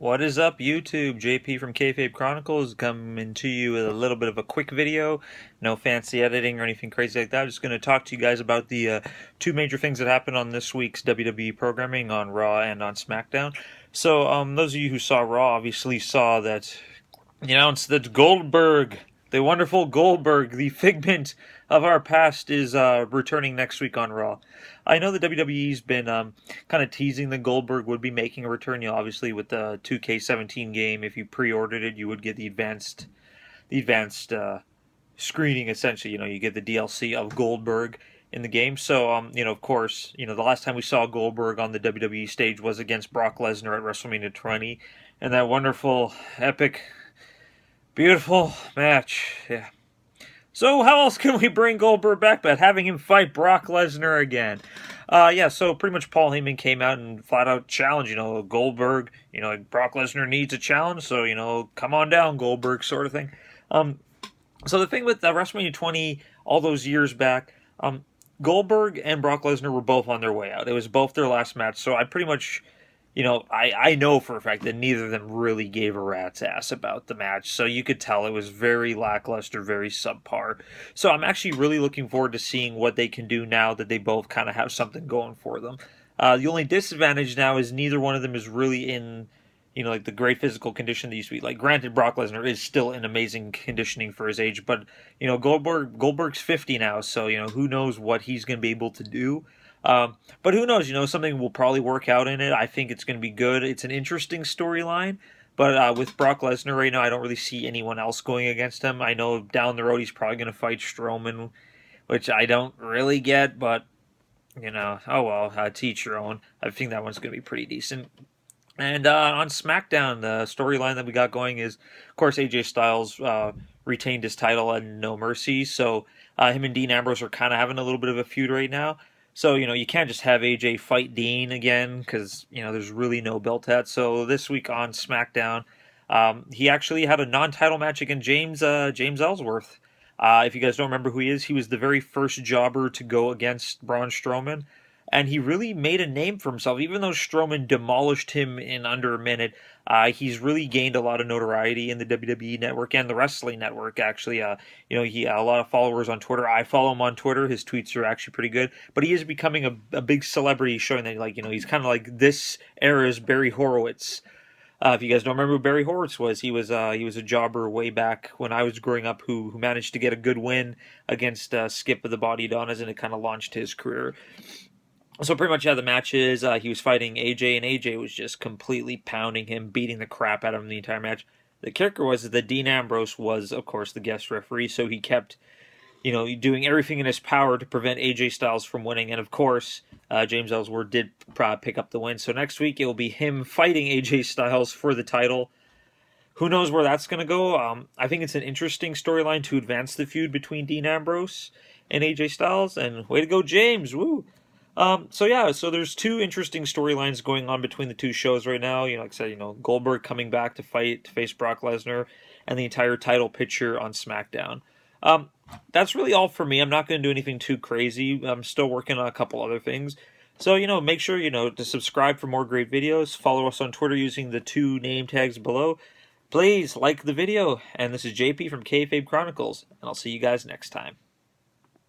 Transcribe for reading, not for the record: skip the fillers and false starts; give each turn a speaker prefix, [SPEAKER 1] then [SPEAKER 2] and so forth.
[SPEAKER 1] What is up, YouTube? JP from Kayfabe Chronicles coming to you with a little bit of a quick video. No fancy editing or anything crazy like that. I'm just going to talk to you guys about the two major things that happened on this week's WWE programming on Raw and on Smackdown. So, those of you who saw Raw obviously saw that announced that Goldberg, the wonderful Goldberg, the figment of our past, is returning next week on Raw. I know the WWE's been kind of teasing that Goldberg would be making a return. Obviously with the 2K17 game, if you pre-ordered it, you would get the advanced screening. Essentially, you get the DLC of Goldberg in the game. So, of course, the last time we saw Goldberg on the WWE stage was against Brock Lesnar at WrestleMania 20, and that wonderful, epic, beautiful match. Yeah. So how else can we bring Goldberg back but having him fight Brock Lesnar again? So pretty much Paul Heyman came out and flat out challenged, Goldberg, Brock Lesnar needs a challenge, so, come on down, Goldberg, sort of thing. So the thing with WrestleMania 20, all those years back, Goldberg and Brock Lesnar were both on their way out. It was both their last match, so I pretty much I know for a fact that neither of them really gave a rat's ass about the match. So you could tell it was very lackluster, very subpar. So I'm actually really looking forward to seeing what they can do now that they both kind of have something going for them. The only disadvantage now is neither one of them is really in, like the great physical condition they used to be. Like, granted, Brock Lesnar is still in amazing conditioning for his age, but, Goldberg's 50 now, so, who knows what he's going to be able to do. But who knows? Something will probably work out in it. I think it's going to be good. It's an interesting storyline. But with Brock Lesnar right now, I don't really see anyone else going against him. I know down the road he's probably going to fight Strowman, which I don't really get. But, oh well, to each your own. I think that one's going to be pretty decent. And on SmackDown, the storyline that we got going is, of course, AJ Styles retained his title at No Mercy. So him and Dean Ambrose are kind of having a little bit of a feud right now. So, you can't just have AJ fight Dean again because, there's really no belt at. So this week on SmackDown, he actually had a non-title match against James Ellsworth. If you guys don't remember who he was the very first jobber to go against Braun Strowman. And he really made a name for himself. Even though Strowman demolished him in under a minute, he's really gained a lot of notoriety in the WWE network and the wrestling network, actually. He a lot of followers on Twitter. I follow him on Twitter. His tweets are actually pretty good. But he is becoming a big celebrity, showing that, he's kind of like this era's Barry Horowitz. If you guys don't remember who Barry Horowitz was, he was a jobber way back when I was growing up who managed to get a good win against Skip of the Body Donnas, and it kind of launched his career. So pretty much, the match is he was fighting AJ, and AJ was just completely pounding him, beating the crap out of him the entire match. The kicker was that Dean Ambrose was, of course, the guest referee, so he kept, doing everything in his power to prevent AJ Styles from winning. And of course, James Ellsworth did pick up the win. So next week it will be him fighting AJ Styles for the title. Who knows where that's going to go? I think it's an interesting storyline to advance the feud between Dean Ambrose and AJ Styles. And way to go, James! Woo! So there's two interesting storylines going on between the two shows right now. Like I said, Goldberg coming back to face Brock Lesnar, and the entire title picture on SmackDown. That's really all for me. I'm not going to do anything too crazy. I'm still working on a couple other things. So, make sure, to subscribe for more great videos. Follow us on Twitter using the two name tags below. Please like the video. And this is JP from Kayfabe Chronicles, and I'll see you guys next time.